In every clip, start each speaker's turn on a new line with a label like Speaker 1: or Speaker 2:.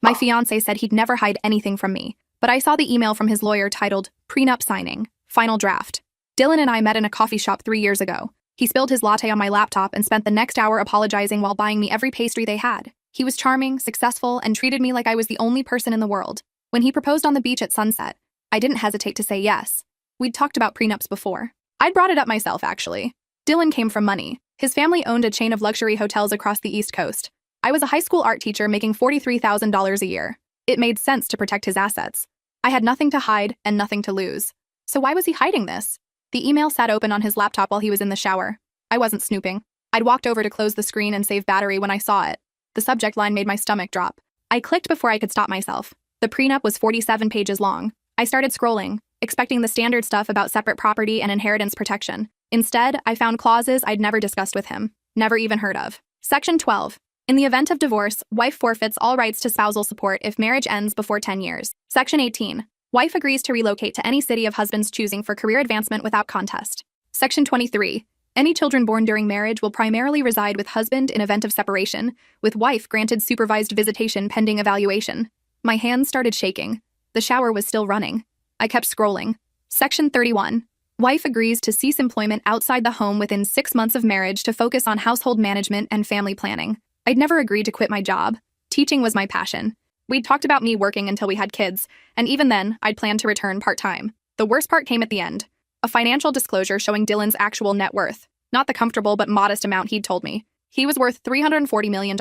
Speaker 1: My fiancé said he'd never hide anything from me, but I saw the email from his lawyer titled, Prenup Signing, Final Draft. Dylan and I met in a coffee shop 3 years ago. He spilled his latte on my laptop and spent the next hour apologizing while buying me every pastry they had. He was charming, successful, and treated me like I was the only person in the world. When he proposed on the beach at sunset, I didn't hesitate to say yes. We'd talked about prenups before. I'd brought it up myself, actually. Dylan came from money. His family owned a chain of luxury hotels across the East Coast. I was a high school art teacher making $43,000 a year. It made sense to protect his assets. I had nothing to hide and nothing to lose. So why was he hiding this? The email sat open on his laptop while he was in the shower. I wasn't snooping. I'd walked over to close the screen and save battery when I saw it. The subject line made my stomach drop. I clicked before I could stop myself. The prenup was 47 pages long. I started scrolling, expecting the standard stuff about separate property and inheritance protection. Instead, I found clauses I'd never discussed with him, never even heard of. Section 12. In the event of divorce, wife forfeits all rights to spousal support if marriage ends before 10 years. Section 18. Wife agrees to relocate to any city of husband's choosing for career advancement without contest. Section 23. Any children born during marriage will primarily reside with husband in event of separation, with wife granted supervised visitation pending evaluation. My hands started shaking. The shower was still running. I kept scrolling. Section 31. Wife agrees to cease employment outside the home within 6 months of marriage to focus on household management and family planning. I'd never agreed to quit my job. Teaching was my passion. We'd talked about me working until we had kids, and even then, I'd planned to return part-time. The worst part came at the end. A financial disclosure showing Dylan's actual net worth. Not the comfortable but modest amount he'd told me. He was worth $340 million,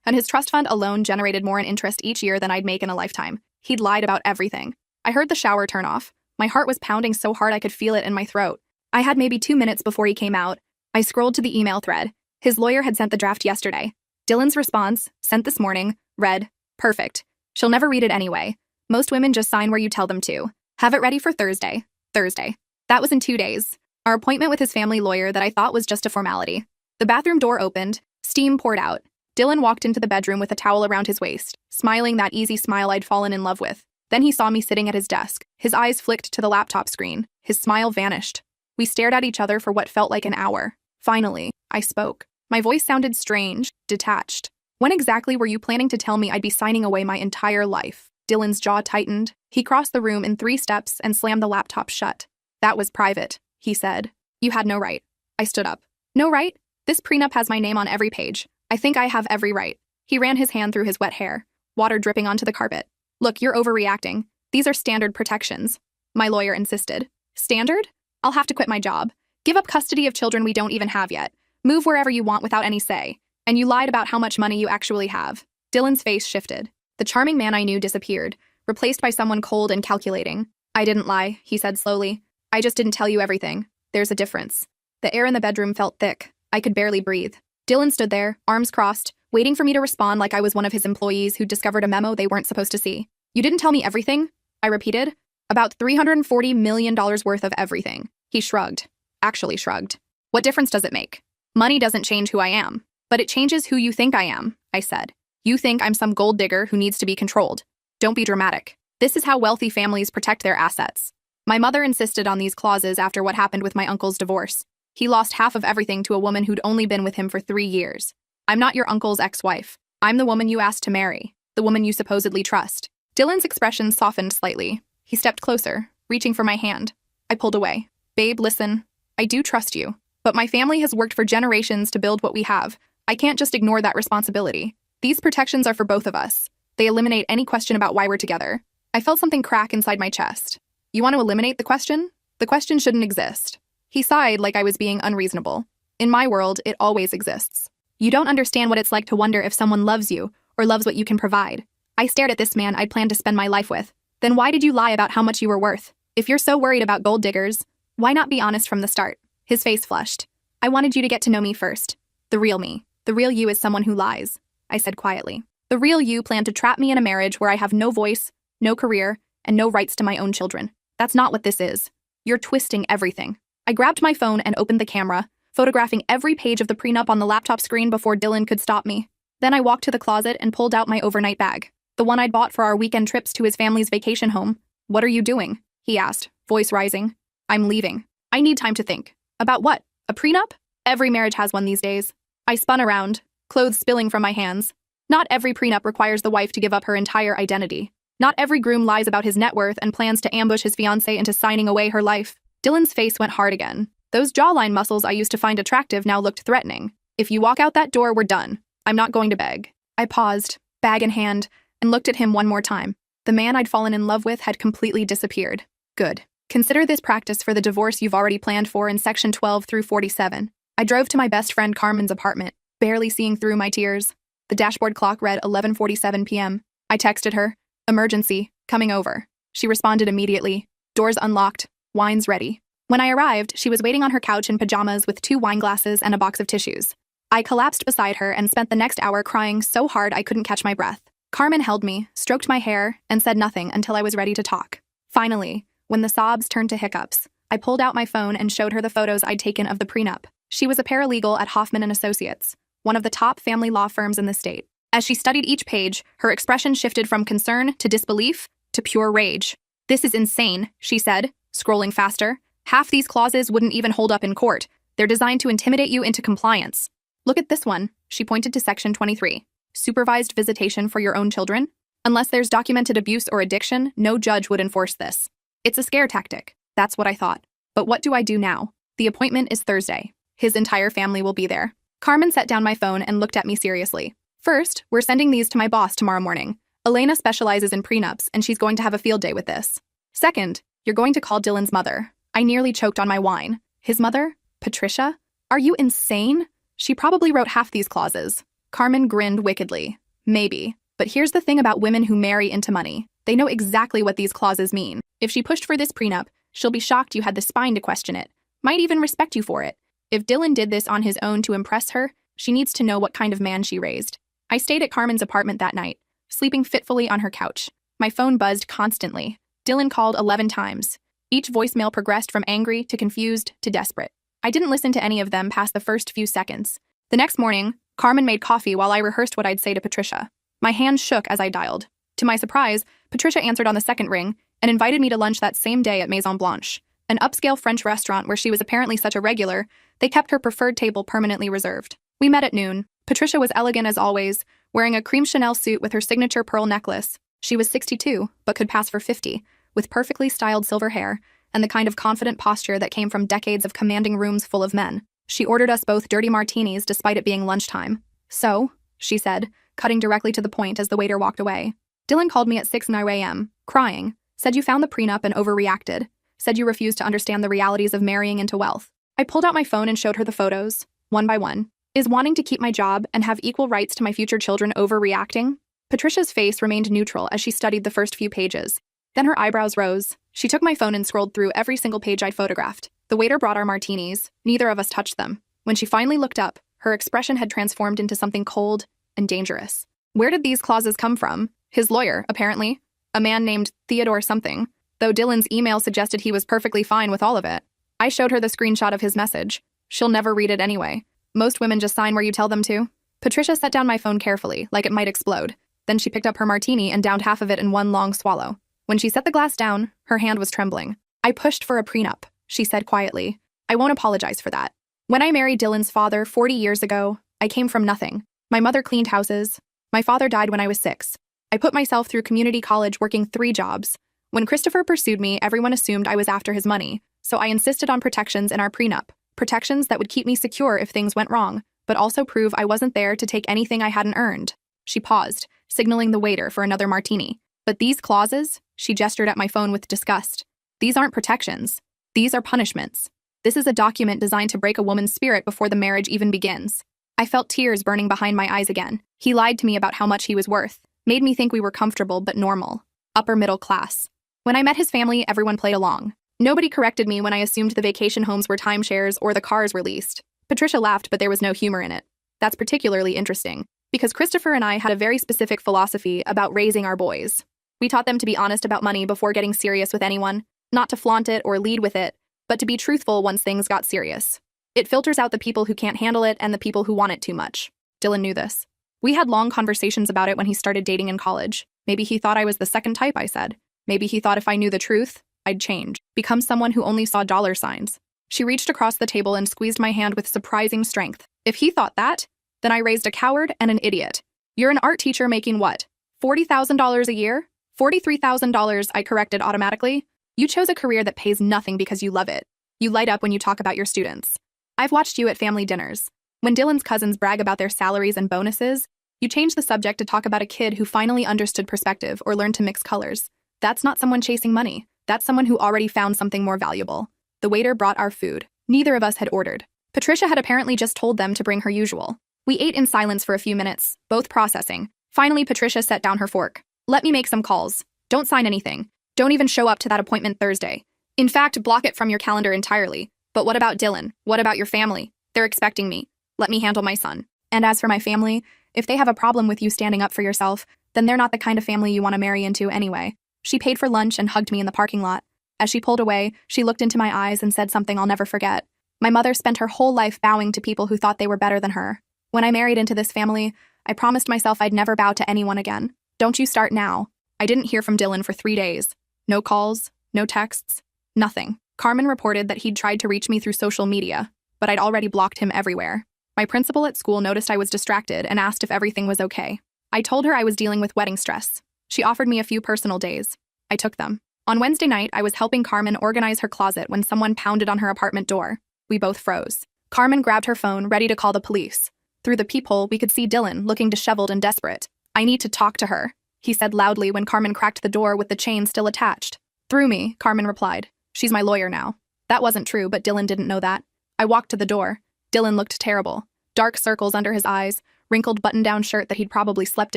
Speaker 1: and his trust fund alone generated more in interest each year than I'd make in a lifetime. He'd lied about everything. I heard the shower turn off. My heart was pounding so hard I could feel it in my throat. I had maybe 2 minutes before he came out. I scrolled to the email thread. His lawyer had sent the draft yesterday. Dylan's response, sent this morning, read, "Perfect. She'll never read it anyway. Most women just sign where you tell them to. Have it ready for Thursday." Thursday. That was in 2 days. Our appointment with his family lawyer that I thought was just a formality. The bathroom door opened. Steam poured out. Dylan walked into the bedroom with a towel around his waist, smiling that easy smile I'd fallen in love with. Then he saw me sitting at his desk. His eyes flicked to the laptop screen. His smile vanished. We stared at each other for what felt like an hour. Finally, I spoke. My voice sounded strange, detached. "When exactly were you planning to tell me I'd be signing away my entire life?" Dylan's jaw tightened. He crossed the room in 3 steps and slammed the laptop shut. "That was private," he said. "You had no right." I stood up. "No right? This prenup has my name on every page. I think I have every right." He ran his hand through his wet hair, water dripping onto the carpet. "Look, you're overreacting. These are standard protections." My lawyer insisted. "Standard? I'll have to quit my job. Give up custody of children we don't even have yet. Move wherever you want without any say. And you lied about how much money you actually have." Dylan's face shifted. The charming man I knew disappeared, replaced by someone cold and calculating. "I didn't lie," he said slowly. "I just didn't tell you everything. There's a difference." The air in the bedroom felt thick. I could barely breathe. Dylan stood there, arms crossed, waiting for me to respond like I was one of his employees who'd discovered a memo they weren't supposed to see. "You didn't tell me everything?" I repeated. "About $340 million worth of everything." He shrugged. Actually shrugged. "What difference does it make? Money doesn't change who I am. But it changes who you think I am," I said. "You think I'm some gold digger who needs to be controlled. Don't be dramatic. This is how wealthy families protect their assets." My mother insisted on these clauses after what happened with my uncle's divorce. He lost half of everything to a woman who'd only been with him for 3 years. "I'm not your uncle's ex-wife. I'm the woman you asked to marry, the woman you supposedly trust." Dylan's expression softened slightly. He stepped closer, reaching for my hand. I pulled away. "Babe, listen. I do trust you. But my family has worked for generations to build what we have. I can't just ignore that responsibility. These protections are for both of us. They eliminate any question about why we're together." I felt something crack inside my chest. "You want to eliminate the question? The question shouldn't exist." He sighed like I was being unreasonable. "In my world, it always exists. You don't understand what it's like to wonder if someone loves you or loves what you can provide." I stared at this man I'd planned to spend my life with. "Then why did you lie about how much you were worth? If you're so worried about gold diggers, why not be honest from the start?" His face flushed. "I wanted you to get to know me first. The real me. The real you is someone who lies," I said quietly. "The real you planned to trap me in a marriage where I have no voice, no career, and no rights to my own children. That's not what this is. You're twisting everything." I grabbed my phone and opened the camera, photographing every page of the prenup on the laptop screen before Dylan could stop me. Then I walked to the closet and pulled out my overnight bag, the one I'd bought for our weekend trips to his family's vacation home. "What are you doing?" he asked, voice rising. "I'm leaving. I need time to think." "About what? A prenup? Every marriage has one these days." I spun around, clothes spilling from my hands. Not every prenup requires the wife to give up her entire identity. Not every groom lies about his net worth and plans to ambush his fiancé into signing away her life. Dylan's face went hard again. Those jawline muscles I used to find attractive now looked threatening. If you walk out that door, we're done. I'm not going to beg. I paused, bag in hand, and looked at him one more time. The man I'd fallen in love with had completely disappeared. Good. Consider this practice for the divorce you've already planned for in section 12 through 47. I drove to my best friend Carmen's apartment, barely seeing through my tears. The dashboard clock read 11:47 p.m. I texted her, "Emergency, coming over." She responded immediately, "Doors unlocked, wine's ready." When I arrived, she was waiting on her couch in pajamas with 2 wine glasses and a box of tissues. I collapsed beside her and spent the next hour crying so hard I couldn't catch my breath. Carmen held me, stroked my hair, and said nothing until I was ready to talk. Finally, when the sobs turned to hiccups, I pulled out my phone and showed her the photos I'd taken of the prenup. She was a paralegal at Hoffman & Associates, one of the top family law firms in the state. As she studied each page, her expression shifted from concern to disbelief to pure rage. "This is insane," she said, scrolling faster. "Half these clauses wouldn't even hold up in court. They're designed to intimidate you into compliance. Look at this one," she pointed to section 23. "Supervised visitation for your own children? Unless there's documented abuse or addiction, no judge would enforce this. It's a scare tactic." That's what I thought. But what do I do now? The appointment is Thursday. His entire family will be there. Carmen set down my phone and looked at me seriously. "First, we're sending these to my boss tomorrow morning. Elena specializes in prenups, and she's going to have a field day with this. Second, you're going to call Dylan's mother." I nearly choked on my wine. His mother? Patricia? Are you insane? She probably wrote half these clauses. Carmen grinned wickedly. "Maybe. But here's the thing about women who marry into money. They know exactly what these clauses mean. If she pushed for this prenup, she'll be shocked you had the spine to question it. Might even respect you for it. If Dylan did this on his own to impress her, she needs to know what kind of man she raised." I stayed at Carmen's apartment that night, sleeping fitfully on her couch. My phone buzzed constantly. Dylan called 11 times. Each voicemail progressed from angry to confused to desperate. I didn't listen to any of them past the first few seconds. The next morning, Carmen made coffee while I rehearsed what I'd say to Patricia. My hands shook as I dialed. To my surprise, Patricia answered on the second ring and invited me to lunch that same day at Maison Blanche, an upscale French restaurant where she was apparently such a regular, they kept her preferred table permanently reserved. We met at noon. Patricia was elegant as always, wearing a cream Chanel suit with her signature pearl necklace. She was 62, but could pass for 50, with perfectly styled silver hair and the kind of confident posture that came from decades of commanding rooms full of men. She ordered us both dirty martinis despite it being lunchtime. "So," she said, cutting directly to the point as the waiter walked away. "Dylan called me at 6:09 a.m., crying, said you found the prenup and overreacted, said you refused to understand the realities of marrying into wealth." I pulled out my phone and showed her the photos, one by one. Is wanting to keep my job and have equal rights to my future children overreacting? Patricia's face remained neutral as she studied the first few pages. Then her eyebrows rose. She took my phone and scrolled through every single page I'd photographed. The waiter brought our martinis. Neither of us touched them. When she finally looked up, her expression had transformed into something cold and dangerous. Where did these clauses come from? His lawyer, apparently. A man named Theodore something, though Dylan's email suggested he was perfectly fine with all of it. I showed her the screenshot of his message. She'll never read it anyway. Most women just sign where you tell them to. Patricia set down my phone carefully, like it might explode. Then she picked up her martini and downed half of it in one long swallow. When she set the glass down, her hand was trembling. "I pushed for a prenup," she said quietly. "I won't apologize for that. When I married Dylan's father 40 years ago, I came from nothing. My mother cleaned houses. My father died when I was 6. I put myself through community college working 3 jobs. When Christopher pursued me, everyone assumed I was after his money, so I insisted on protections in our prenup. Protections that would keep me secure if things went wrong, but also prove I wasn't there to take anything I hadn't earned." She paused, signaling the waiter for another martini. "But these clauses," she gestured at my phone with disgust, "these aren't protections. These are punishments. This is a document designed to break a woman's spirit before the marriage even begins." I felt tears burning behind my eyes again. He lied to me about how much he was worth, made me think we were comfortable but normal, upper middle class. When I met his family, everyone played along. Nobody corrected me when I assumed the vacation homes were timeshares or the cars were leased. Patricia laughed, but there was no humor in it. That's particularly interesting, because Christopher and I had a very specific philosophy about raising our boys. We taught them to be honest about money before getting serious with anyone, not to flaunt it or lead with it, but to be truthful once things got serious. It filters out the people who can't handle it and the people who want it too much. Dylan knew this. We had long conversations about it when he started dating in college. Maybe he thought I was the second type, I said. Maybe he thought if I knew the truth, I'd change, become someone who only saw dollar signs. She reached across the table and squeezed my hand with surprising strength. If he thought that, then I raised a coward and an idiot. You're an art teacher making what? $40,000 a year? $43,000, I corrected automatically. You chose a career that pays nothing because you love it. You light up when you talk about your students. I've watched you at family dinners. When Dylan's cousins brag about their salaries and bonuses, you change the subject to talk about a kid who finally understood perspective or learned to mix colors. That's not someone chasing money. That's someone who already found something more valuable. The waiter brought our food. Neither of us had ordered. Patricia had apparently just told them to bring her usual. We ate in silence for a few minutes, both processing. Finally, Patricia set down her fork. Let me make some calls. Don't sign anything. Don't even show up to that appointment Thursday. In fact, block it from your calendar entirely. But what about Dylan? What about your family? They're expecting me. Let me handle my son. And as for my family, if they have a problem with you standing up for yourself, then they're not the kind of family you want to marry into anyway. She paid for lunch and hugged me in the parking lot. As she pulled away, she looked into my eyes and said something I'll never forget. My mother spent her whole life bowing to people who thought they were better than her. When I married into this family, I promised myself I'd never bow to anyone again. Don't you start now. I didn't hear from Dylan for 3 days. No calls, no texts, nothing. Carmen reported that he'd tried to reach me through social media, but I'd already blocked him everywhere. My principal at school noticed I was distracted and asked if everything was okay. I told her I was dealing with wedding stress. She offered me a few personal days. I took them. On Wednesday night, I was helping Carmen organize her closet when someone pounded on her apartment door. We both froze. Carmen grabbed her phone, ready to call the police. Through the peephole, we could see Dylan, looking disheveled and desperate. I need to talk to her, he said loudly when Carmen cracked the door with the chain still attached. Through me, Carmen replied. She's my lawyer now. That wasn't true, but Dylan didn't know that. I walked to the door. Dylan looked terrible. Dark circles under his eyes, wrinkled button-down shirt that he'd probably slept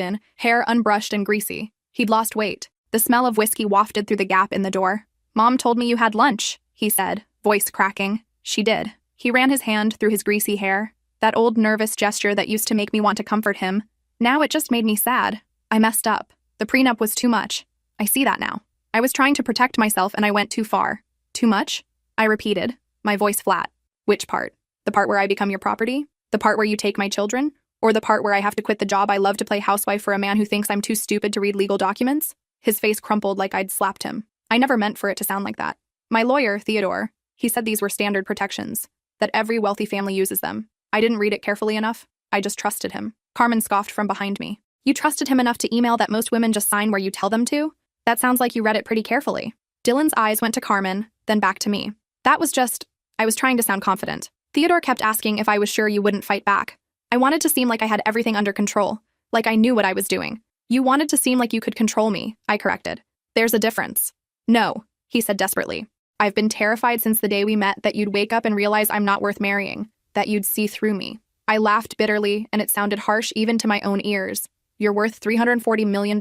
Speaker 1: in, hair unbrushed and greasy. He'd lost weight. The smell of whiskey wafted through the gap in the door. Mom told me you had lunch, he said, voice cracking. She did. He ran his hand through his greasy hair. That old nervous gesture that used to make me want to comfort him. Now it just made me sad. I messed up. The prenup was too much. I see that now. I was trying to protect myself and I went too far. Too much? I repeated, my voice flat. Which part? The part where I become your property? The part where you take my children? Or the part where I have to quit the job I love to play housewife for a man who thinks I'm too stupid to read legal documents? His face crumpled like I'd slapped him. I never meant for it to sound like that. My lawyer, Theodore, he said these were standard protections, that every wealthy family uses them. I didn't read it carefully enough. I just trusted him. Carmen scoffed from behind me. You trusted him enough to email that most women just sign where you tell them to? That sounds like you read it pretty carefully. Dylan's eyes went to Carmen, then back to me. That was just, I was trying to sound confident. Theodore kept asking if I was sure you wouldn't fight back. I wanted to seem like I had everything under control, like I knew what I was doing. You wanted to seem like you could control me, I corrected. There's a difference. No, he said desperately. I've been terrified since the day we met that you'd wake up and realize I'm not worth marrying, that you'd see through me. I laughed bitterly, and it sounded harsh even to my own ears. You're worth $340 million.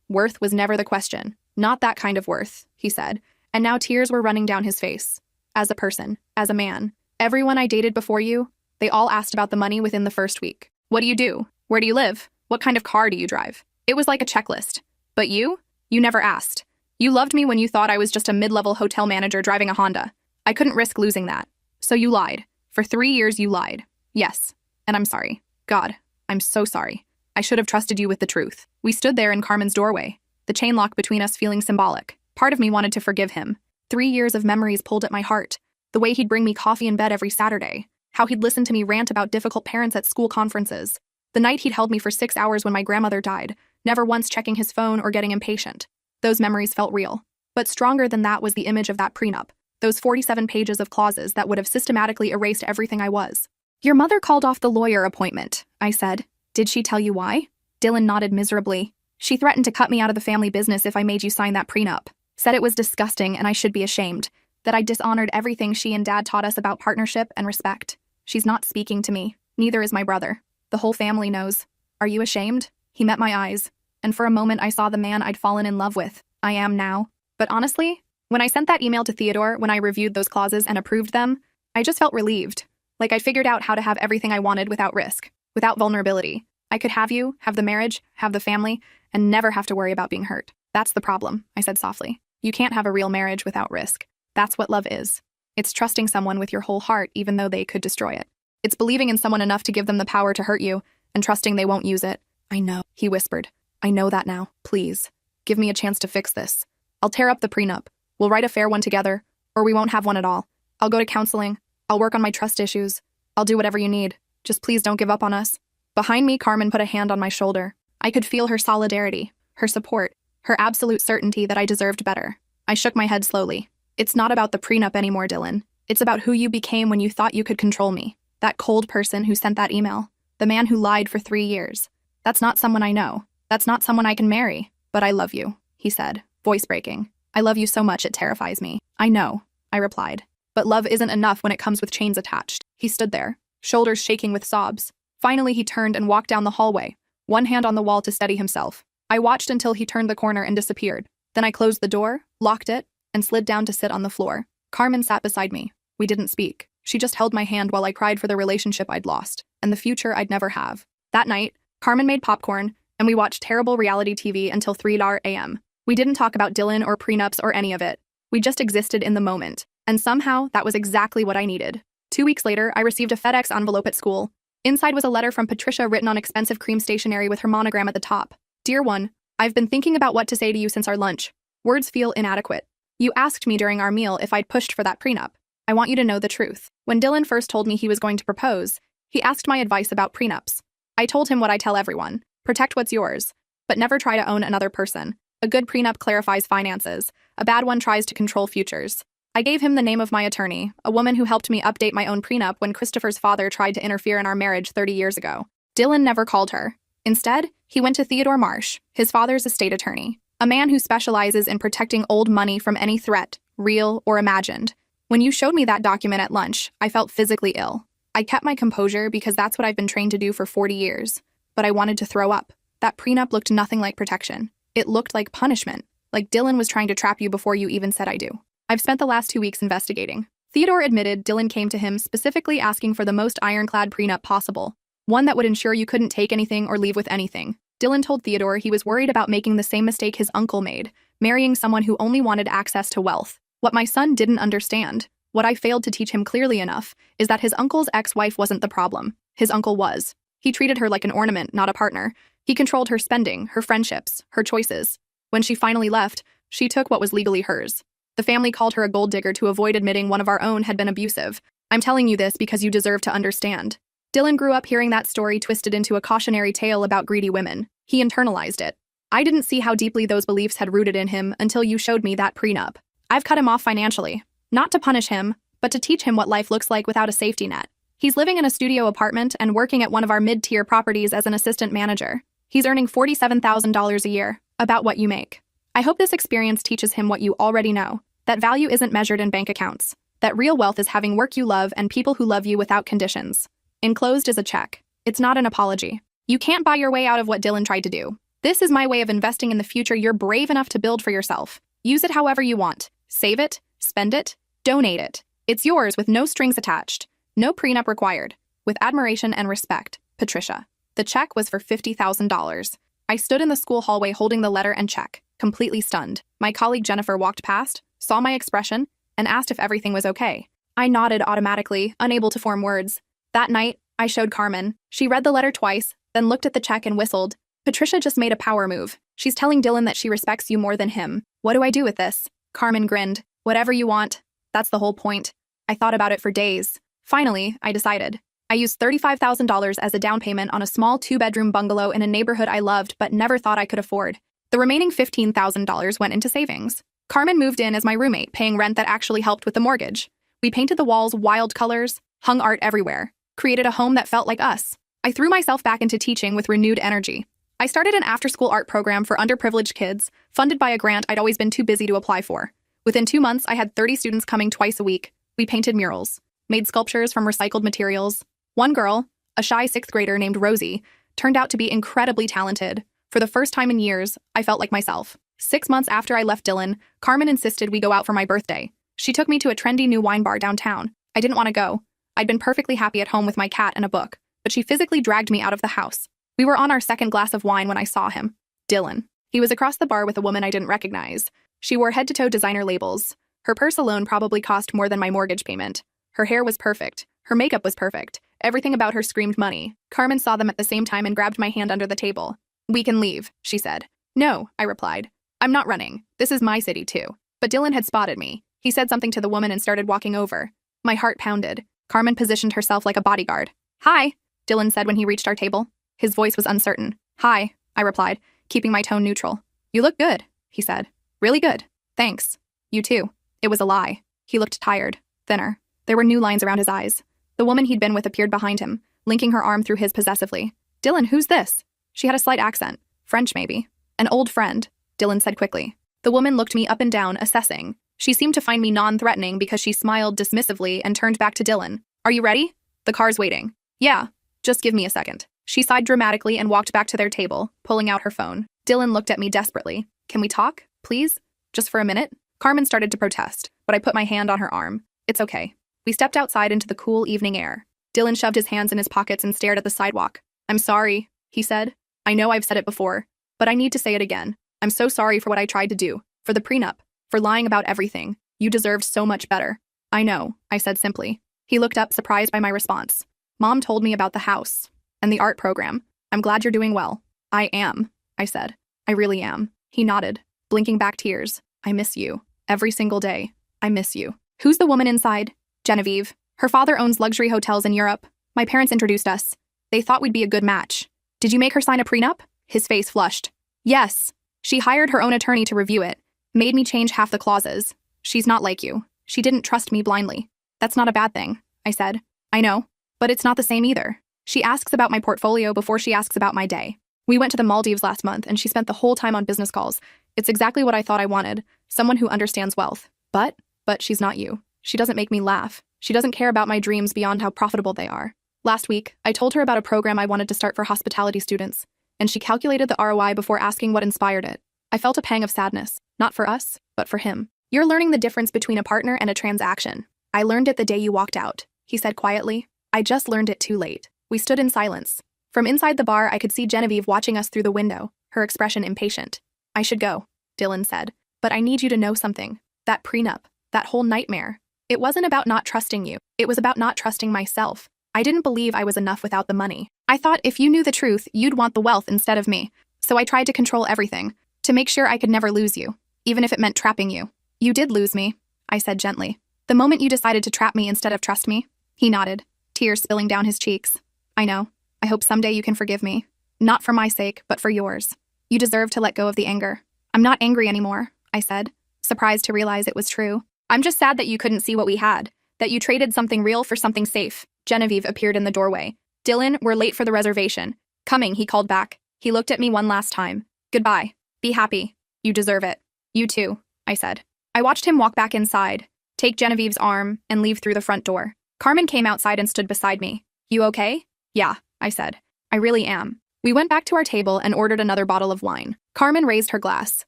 Speaker 1: Worth was never the question. Not that kind of worth, he said, and now tears were running down his face. As a person, as a man, everyone I dated before you, they all asked about the money within the first week. What do you do? Where do you live? What kind of car do you drive? It was like a checklist. But you never asked. You loved me when you thought I was just a mid-level hotel manager driving a Honda. I couldn't risk losing that. So you lied. For 3 years you lied. Yes. And I'm sorry. God, I'm so sorry. I should have trusted you with the truth. We stood there in Carmen's doorway, the chain lock between us feeling symbolic. Part of me wanted to forgive him. 3 years of memories pulled at my heart. The way he'd bring me coffee in bed every Saturday. How he'd listen to me rant about difficult parents at school conferences. The night he'd held me for 6 hours when my grandmother died, never once checking his phone or getting impatient. Those memories felt real. But stronger than that was the image of that prenup. Those 47 pages of clauses that would have systematically erased everything I was. Your mother called off the lawyer appointment, I said. Did she tell you why? Dylan nodded miserably. She threatened to cut me out of the family business if I made you sign that prenup. Said it was disgusting and I should be ashamed. That I dishonored everything she and Dad taught us about partnership and respect. She's not speaking to me. Neither is my brother. The whole family knows. Are you ashamed? He met my eyes. And for a moment I saw the man I'd fallen in love with. I am now. But honestly, when I sent that email to Theodore, when I reviewed those clauses and approved them, I just felt relieved. Like I'd figured out how to have everything I wanted without risk, without vulnerability. I could have you, have the marriage, have the family, and never have to worry about being hurt. That's the problem, I said softly. You can't have a real marriage without risk. That's what love is. It's trusting someone with your whole heart even though they could destroy it. It's believing in someone enough to give them the power to hurt you and trusting they won't use it. I know, he whispered. I know that now. Please, give me a chance to fix this. I'll tear up the prenup. We'll write a fair one together, or we won't have one at all. I'll go to counseling. I'll work on my trust issues. I'll do whatever you need. Just please don't give up on us. Behind me, Carmen put a hand on my shoulder. I could feel her solidarity, her support, her absolute certainty that I deserved better. I shook my head slowly. It's not about the prenup anymore, Dylan. It's about who you became when you thought you could control me. That cold person who sent that email. The man who lied for 3 years. That's not someone I know. That's not someone I can marry. But I love you, he said, voice breaking. I love you so much it terrifies me. I know, I replied. But love isn't enough when it comes with chains attached. He stood there, shoulders shaking with sobs. Finally, he turned and walked down the hallway, one hand on the wall to steady himself. I watched until he turned the corner and disappeared. Then I closed the door, locked it, and slid down to sit on the floor. Carmen sat beside me. We didn't speak. She just held my hand while I cried for the relationship I'd lost, and the future I'd never have. That night, Carmen made popcorn, and we watched terrible reality TV until 3 a.m. We didn't talk about Dylan or prenups or any of it. We just existed in the moment, and somehow that was exactly what I needed. 2 weeks later, I received a FedEx envelope at school. Inside was a letter from Patricia written on expensive cream stationery with her monogram at the top. Dear one, I've been thinking about what to say to you since our lunch. Words feel inadequate. You asked me during our meal if I'd pushed for that prenup. I want you to know the truth. When Dylan first told me he was going to propose, he asked my advice about prenups. I told him what I tell everyone. Protect what's yours, but never try to own another person. A good prenup clarifies finances. A bad one tries to control futures. I gave him the name of my attorney, a woman who helped me update my own prenup when Christopher's father tried to interfere in our marriage 30 years ago. Dylan never called her. Instead, he went to Theodore Marsh, his father's estate attorney, a man who specializes in protecting old money from any threat, real or imagined. When you showed me that document at lunch, I felt physically ill. I kept my composure because that's what I've been trained to do for 40 years. But I wanted to throw up. That prenup looked nothing like protection. It looked like punishment, like Dylan was trying to trap you before you even said I do. I've spent the last 2 weeks investigating. Theodore admitted Dylan came to him specifically asking for the most ironclad prenup possible, one that would ensure you couldn't take anything or leave with anything. Dylan told Theodore he was worried about making the same mistake his uncle made, marrying someone who only wanted access to wealth. What my son didn't understand, what I failed to teach him clearly enough, is that his uncle's ex-wife wasn't the problem. His uncle was. He treated her like an ornament, not a partner. He controlled her spending, her friendships, her choices. When she finally left, she took what was legally hers. The family called her a gold digger to avoid admitting one of our own had been abusive. I'm telling you this because you deserve to understand. Dylan grew up hearing that story twisted into a cautionary tale about greedy women. He internalized it. I didn't see how deeply those beliefs had rooted in him until you showed me that prenup. I've cut him off financially. Not to punish him, but to teach him what life looks like without a safety net. He's living in a studio apartment and working at one of our mid-tier properties as an assistant manager. He's earning $47,000 a year, about what you make. I hope this experience teaches him what you already know, that value isn't measured in bank accounts, that real wealth is having work you love and people who love you without conditions. Enclosed is a check. It's not an apology. You can't buy your way out of what Dylan tried to do. This is my way of investing in the future you're brave enough to build for yourself. Use it however you want. Save it, spend it, donate it. It's yours with no strings attached. No prenup required. With admiration and respect, Patricia. The check was for $50,000. I stood in the school hallway holding the letter and check, completely stunned. My colleague Jennifer walked past, saw my expression, and asked if everything was okay. I nodded automatically, unable to form words. That night, I showed Carmen. She read the letter twice, then looked at the check and whistled. Patricia just made a power move. She's telling Dylan that she respects you more than him. What do I do with this? Carmen grinned. Whatever you want. That's the whole point. I thought about it for days. Finally, I decided. I used $35,000 as a down payment on a small 2-bedroom bungalow in a neighborhood I loved but never thought I could afford. The remaining $15,000 went into savings. Carmen moved in as my roommate, paying rent that actually helped with the mortgage. We painted the walls wild colors, hung art everywhere, created a home that felt like us. I threw myself back into teaching with renewed energy. I started an after-school art program for underprivileged kids, funded by a grant I'd always been too busy to apply for. Within 2 months, I had 30 students coming twice a week. We painted murals, made sculptures from recycled materials. One girl, a shy 6th grader named Rosie, turned out to be incredibly talented. For the first time in years, I felt like myself. 6 months after I left Dylan, Carmen insisted we go out for my birthday. She took me to a trendy new wine bar downtown. I didn't want to go. I'd been perfectly happy at home with my cat and a book, but she physically dragged me out of the house. We were on our second glass of wine when I saw him. Dylan. He was across the bar with a woman I didn't recognize. She wore head-to-toe designer labels. Her purse alone probably cost more than my mortgage payment. Her hair was perfect. Her makeup was perfect. Everything about her screamed money. Carmen saw them at the same time and grabbed my hand under the table. "We can leave," she said. "No," I replied. "I'm not running. This is my city too." But Dylan had spotted me. He said something to the woman and started walking over. My heart pounded. Carmen positioned herself like a bodyguard. "Hi," Dylan said when he reached our table. His voice was uncertain. Hi, I replied, keeping my tone neutral. You look good, he said. Really good. Thanks. You too. It was a lie. He looked tired, thinner. There were new lines around his eyes. The woman he'd been with appeared behind him, linking her arm through his possessively. Dylan, who's this? She had a slight accent. French, maybe. An old friend, Dylan said quickly. The woman looked me up and down, assessing. She seemed to find me non-threatening because she smiled dismissively and turned back to Dylan. Are you ready? The car's waiting. Yeah. Just give me a second. She sighed dramatically and walked back to their table, pulling out her phone. Dylan looked at me desperately. Can we talk, please? Just for a minute? Carmen started to protest, but I put my hand on her arm. It's okay. We stepped outside into the cool evening air. Dylan shoved his hands in his pockets and stared at the sidewalk. I'm sorry, he said. I know I've said it before, but I need to say it again. I'm so sorry for what I tried to do, for the prenup, for lying about everything. You deserved so much better. I know, I said simply. He looked up, surprised by my response. Mom told me about the house and the art program. I'm glad you're doing well. I am, I said. I really am. He nodded, blinking back tears. I miss you. Every single day. I miss you. Who's the woman inside? Genevieve. Her father owns luxury hotels in Europe. My parents introduced us. They thought we'd be a good match. Did you make her sign a prenup? His face flushed. Yes. She hired her own attorney to review it. Made me change half the clauses. She's not like you. She didn't trust me blindly. That's not a bad thing, I said. I know, but it's not the same either. She asks about my portfolio before she asks about my day. We went to the Maldives last month and she spent the whole time on business calls. It's exactly what I thought I wanted. Someone who understands wealth. But she's not you. She doesn't make me laugh. She doesn't care about my dreams beyond how profitable they are. Last week, I told her about a program I wanted to start for hospitality students, and she calculated the ROI before asking what inspired it. I felt a pang of sadness, not for us, but for him. You're learning the difference between a partner and a transaction. I learned it the day you walked out, he said quietly. I just learned it too late. We stood in silence. From inside the bar, I could see Genevieve watching us through the window, her expression impatient. I should go, Dylan said. But I need you to know something. That prenup, that whole nightmare. It wasn't about not trusting you. It was about not trusting myself. I didn't believe I was enough without the money. I thought if you knew the truth, you'd want the wealth instead of me. So I tried to control everything, to make sure I could never lose you, even if it meant trapping you. You did lose me, I said gently. The moment you decided to trap me instead of trust me. He nodded, tears spilling down his cheeks. I know. I hope someday you can forgive me. Not for my sake, but for yours. You deserve to let go of the anger. I'm not angry anymore, I said, surprised to realize it was true. I'm just sad that you couldn't see what we had, that you traded something real for something safe. Genevieve appeared in the doorway. Dylan, we're late for the reservation. Coming, he called back. He looked at me one last time. Goodbye. Be happy. You deserve it. You too, I said. I watched him walk back inside, take Genevieve's arm, and leave through the front door. Carmen came outside and stood beside me. You okay? Yeah, I said. I really am. We went back to our table and ordered another bottle of wine. Carmen raised her glass.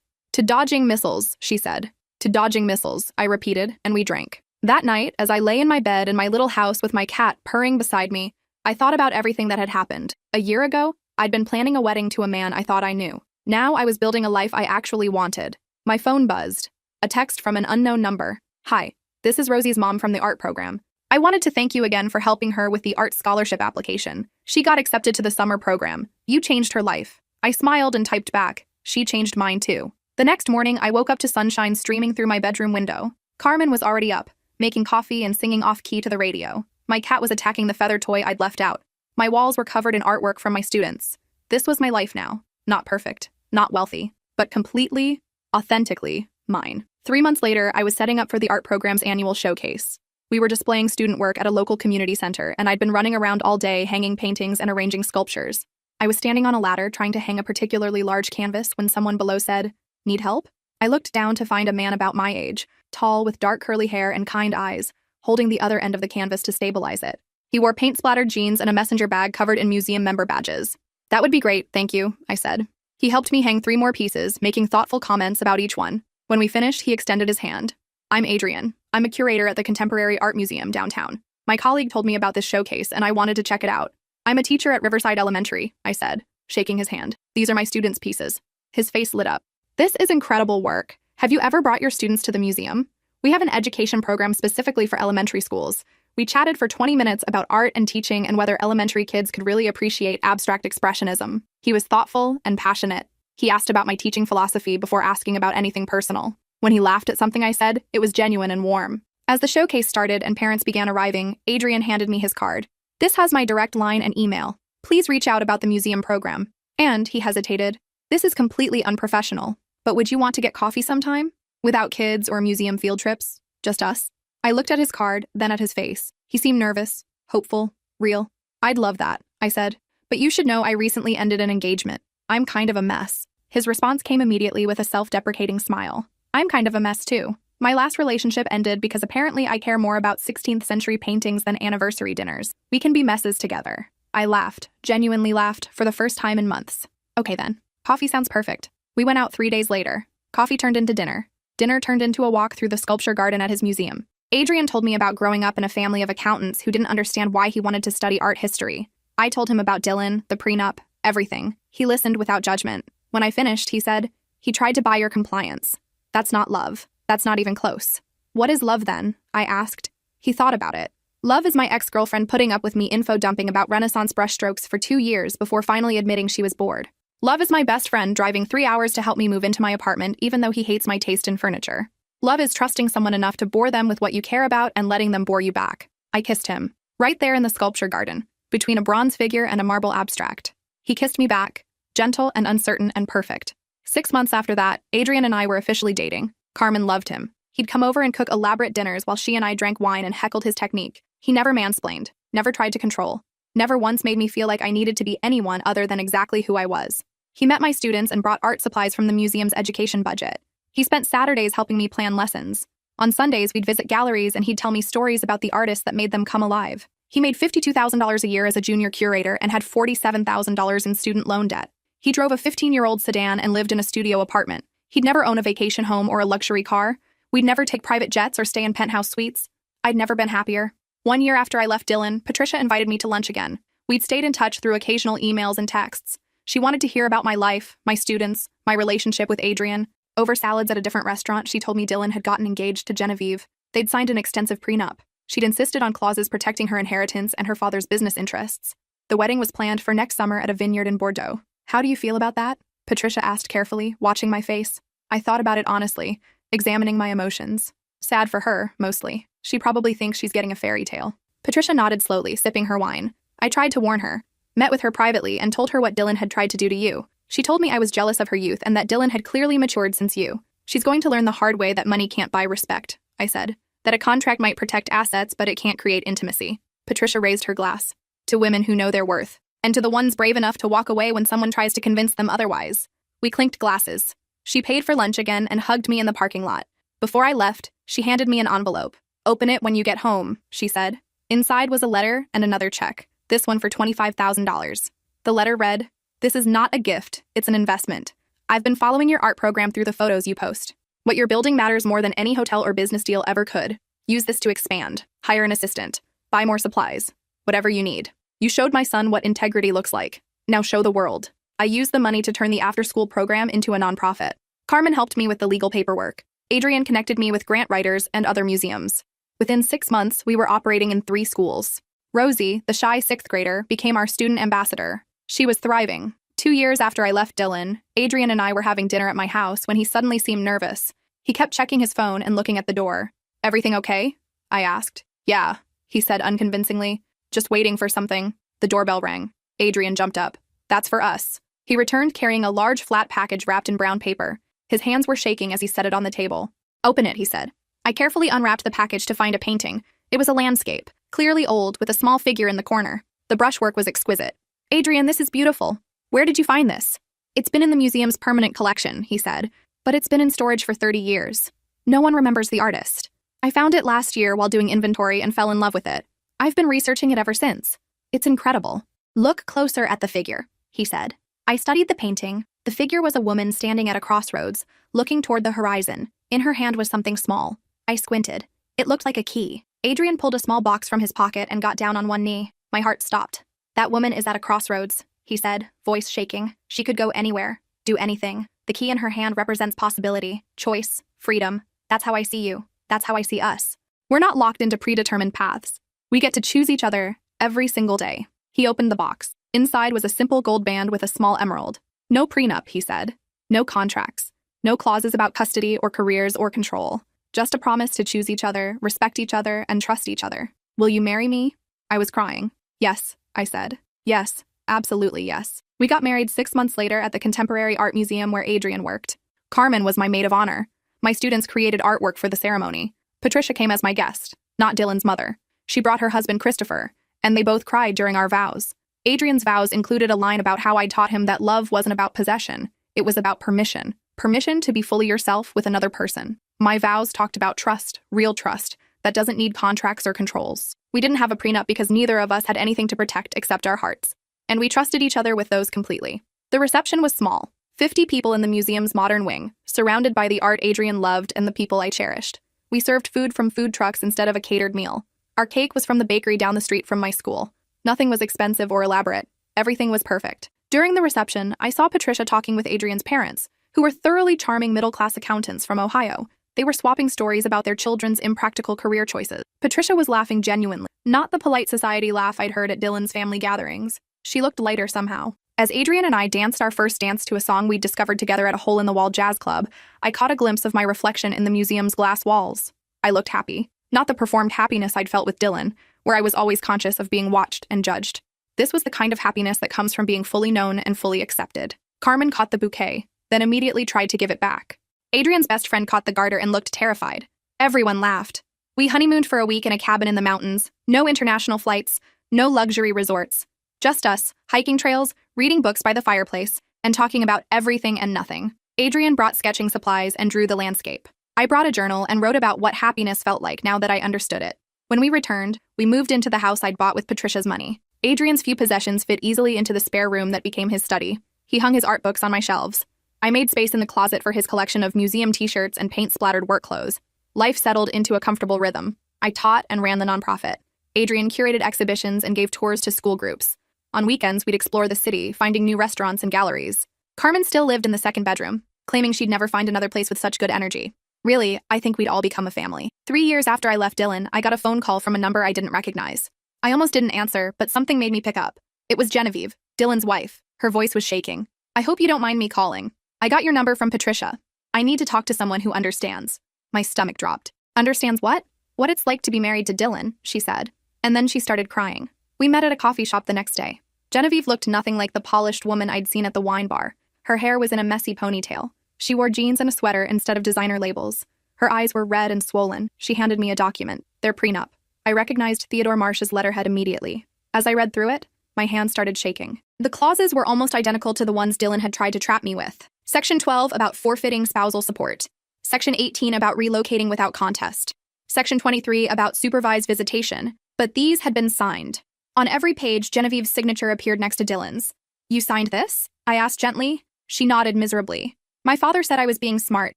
Speaker 1: To dodging missiles, she said. To dodging missiles, I repeated, and we drank. That night, as I lay in my bed in my little house with my cat purring beside me, I thought about everything that had happened. A year ago, I'd been planning a wedding to a man I thought I knew. Now I was building a life I actually wanted. My phone buzzed. A text from an unknown number. Hi, this is Rosie's mom from the art program. I wanted to thank you again for helping her with the art scholarship application. She got accepted to the summer program. You changed her life. I smiled and typed back. She changed mine too. The next morning, I woke up to sunshine streaming through my bedroom window. Carmen was already up, making coffee and singing off-key to the radio. My cat was attacking the feather toy I'd left out. My walls were covered in artwork from my students. This was my life now. Not perfect, not wealthy, but completely, authentically mine. 3 months later, I was setting up for the art program's annual showcase. We were displaying student work at a local community center, and I'd been running around all day hanging paintings and arranging sculptures. I was standing on a ladder trying to hang a particularly large canvas when someone below said, "Need help?" I looked down to find a man about my age, tall with dark curly hair and kind eyes, holding the other end of the canvas to stabilize it. He wore paint-splattered jeans and a messenger bag covered in museum member badges. That would be great, thank you, I said. He helped me hang 3 more pieces, making thoughtful comments about each one. When we finished, he extended his hand. I'm Adrian. I'm a curator at the Contemporary Art Museum downtown. My colleague told me about this showcase, and I wanted to check it out. I'm a teacher at Riverside Elementary, I said, shaking his hand. These are my students' pieces. His face lit up. This is incredible work. Have you ever brought your students to the museum? We have an education program specifically for elementary schools. We chatted for 20 minutes about art and teaching and whether elementary kids could really appreciate abstract expressionism. He was thoughtful and passionate. He asked about my teaching philosophy before asking about anything personal. When he laughed at something I said, it was genuine and warm. As the showcase started and parents began arriving, Adrian handed me his card. This has my direct line and email. Please reach out about the museum program. And, he hesitated, this is completely unprofessional, but would you want to get coffee sometime? Without kids or museum field trips? Just us? I looked at his card, then at his face. He seemed nervous, hopeful, real. I'd love that, I said. But you should know I recently ended an engagement. I'm kind of a mess. His response came immediately with a self-deprecating smile. I'm kind of a mess too. My last relationship ended because apparently I care more about 16th century paintings than anniversary dinners. We can be messes together. I laughed, genuinely laughed, for the first time in months. Okay then. Coffee sounds perfect. We went out 3 days later. Coffee turned into dinner. Dinner turned into a walk through the sculpture garden at his museum. Adrian told me about growing up in a family of accountants who didn't understand why he wanted to study art history. I told him about Dylan, the prenup, everything. He listened without judgment. When I finished, he said, he tried to buy your compliance. That's not love. That's not even close. What is love then? I asked. He thought about it. Love is my ex-girlfriend putting up with me info-dumping about Renaissance brushstrokes for 2 years before finally admitting she was bored. Love is my best friend driving 3 hours to help me move into my apartment even though he hates my taste in furniture. Love is trusting someone enough to bore them with what you care about and letting them bore you back. I kissed him. Right there in the sculpture garden, between a bronze figure and a marble abstract. He kissed me back, gentle and uncertain and perfect. 6 months after that, Adrian and I were officially dating. Carmen loved him. He'd come over and cook elaborate dinners while she and I drank wine and heckled his technique. He never mansplained, never tried to control, never once made me feel like I needed to be anyone other than exactly who I was. He met my students and brought art supplies from the museum's education budget. He spent Saturdays helping me plan lessons. On Sundays, we'd visit galleries and he'd tell me stories about the artists that made them come alive. He made $52,000 a year as a junior curator and had $47,000 in student loan debt. He drove a 15-year-old sedan and lived in a studio apartment. He'd never own a vacation home or a luxury car. We'd never take private jets or stay in penthouse suites. I'd never been happier. 1 year after I left Dylan, Patricia invited me to lunch again. We'd stayed in touch through occasional emails and texts. She wanted to hear about my life, my students, my relationship with Adrian. Over salads at a different restaurant, she told me Dylan had gotten engaged to Genevieve. They'd signed an extensive prenup. She'd insisted on clauses protecting her inheritance and her father's business interests. The wedding was planned for next summer at a vineyard in Bordeaux. How do you feel about that? Patricia asked carefully, watching my face. I thought about it honestly, examining my emotions. Sad for her, mostly. She probably thinks she's getting a fairy tale. Patricia nodded slowly, sipping her wine. I tried to warn her. Met with her privately and told her what Dylan had tried to do to you. She told me I was jealous of her youth and that Dylan had clearly matured since you. She's going to learn the hard way that money can't buy respect, I said. That a contract might protect assets, but it can't create intimacy. Patricia raised her glass. To women who know their worth. And to the ones brave enough to walk away when someone tries to convince them otherwise. We clinked glasses. She paid for lunch again and hugged me in the parking lot. Before I left, she handed me an envelope. Open it when you get home, she said. Inside was a letter and another check. This one for $25,000. The letter read, "This is not a gift, it's an investment. I've been following your art program through the photos you post. What you're building matters more than any hotel or business deal ever could. Use this to expand, hire an assistant, buy more supplies, whatever you need. You showed my son what integrity looks like. Now show the world." I used the money to turn the after-school program into a nonprofit. Carmen helped me with the legal paperwork. Adrian connected me with grant writers and other museums. Within 6 months, we were operating in 3 schools. Rosie, the shy 6th grader, became our student ambassador. She was thriving. 2 years after I left Dylan, Adrian and I were having dinner at my house when he suddenly seemed nervous. He kept checking his phone and looking at the door. "Everything okay?" I asked. "Yeah," he said unconvincingly. "Just waiting for something." The doorbell rang. Adrian jumped up. "That's for us." He returned carrying a large flat package wrapped in brown paper. His hands were shaking as he set it on the table. "Open it," he said. I carefully unwrapped the package to find a painting. It was a landscape, clearly old, with a small figure in the corner. The brushwork was exquisite. "Adrian, this is beautiful. Where did you find this?" "It's been in the museum's permanent collection," he said, "but it's been in storage for 30 years. No one remembers the artist. I found it last year while doing inventory and fell in love with it. I've been researching it ever since. It's incredible." "Look closer at the figure," he said. I studied the painting. The figure was a woman standing at a crossroads, looking toward the horizon. In her hand was something small. I squinted. It looked like a key. Adrian pulled a small box from his pocket and got down on one knee. My heart stopped. "That woman is at a crossroads," he said, voice shaking. "She could go anywhere, do anything. The key in her hand represents possibility, choice, freedom. That's how I see you. That's how I see us. We're not locked into predetermined paths. We get to choose each other every single day." He opened the box. Inside was a simple gold band with a small emerald. "No prenup," he said. "No contracts. No clauses about custody or careers or control. Just a promise to choose each other, respect each other, and trust each other. Will you marry me?" I was crying. "Yes," I said. "Yes, Absolutely, yes. We got married 6 months later at the Contemporary Art Museum where Adrian worked. Carmen was my maid of honor. My students created artwork for the ceremony. Patricia came as my guest, not Dylan's mother. She brought her husband Christopher, and they both cried during our vows. Adrian's vows included a line about how I taught him that love wasn't about possession, it was about permission. Permission to be fully yourself with another person. My vows talked about trust, real trust, that doesn't need contracts or controls. We didn't have a prenup because neither of us had anything to protect except our hearts. And we trusted each other with those completely. The reception was small, 50 people in the museum's modern wing, surrounded by the art Adrian loved and the people I cherished. We served food from food trucks instead of a catered meal. Our cake was from the bakery down the street from my school. Nothing was expensive or elaborate. Everything was perfect. During the reception, I saw Patricia talking with Adrian's parents, who were thoroughly charming middle-class accountants from Ohio. They were swapping stories about their children's impractical career choices. Patricia was laughing genuinely, not the polite society laugh I'd heard at Dylan's family gatherings. She looked lighter somehow. As Adrian and I danced our first dance to a song we'd discovered together at a hole-in-the-wall jazz club, I caught a glimpse of my reflection in the museum's glass walls. I looked happy. Not the performed happiness I'd felt with Dylan, where I was always conscious of being watched and judged. This was the kind of happiness that comes from being fully known and fully accepted. Carmen caught the bouquet, then immediately tried to give it back. Adrian's best friend caught the garter and looked terrified. Everyone laughed. We honeymooned for a week in a cabin in the mountains. No international flights, no luxury resorts. Just us, hiking trails, reading books by the fireplace, and talking about everything and nothing. Adrian brought sketching supplies and drew the landscape. I brought a journal and wrote about what happiness felt like now that I understood it. When we returned, we moved into the house I'd bought with Patricia's money. Adrian's few possessions fit easily into the spare room that became his study. He hung his art books on my shelves. I made space in the closet for his collection of museum t-shirts and paint-splattered work clothes. Life settled into a comfortable rhythm. I taught and ran the nonprofit. Adrian curated exhibitions and gave tours to school groups. On weekends, we'd explore the city, finding new restaurants and galleries. Carmen still lived in the second bedroom, claiming she'd never find another place with such good energy. Really, I think we'd all become a family. 3 years after I left Dylan, I got a phone call from a number I didn't recognize. I almost didn't answer, but something made me pick up. It was Genevieve, Dylan's wife. Her voice was shaking. I hope you don't mind me calling. I got your number from Patricia. I need to talk to someone who understands. My stomach dropped. Understands what? What it's like to be married to Dylan, she said. And then she started crying. We met at a coffee shop the next day. Genevieve looked nothing like the polished woman I'd seen at the wine bar. Her hair was in a messy ponytail. She wore jeans and a sweater instead of designer labels. Her eyes were red and swollen. She handed me a document, their prenup. I recognized Theodore Marsh's letterhead immediately. As I read through it, my hand started shaking. The clauses were almost identical to the ones Dylan had tried to trap me with. Section 12 about forfeiting spousal support. Section 18 about relocating without contest. Section 23 about supervised visitation. But these had been signed. On every page, Genevieve's signature appeared next to Dylan's. You signed this? I asked gently. She nodded miserably. My father said I was being smart,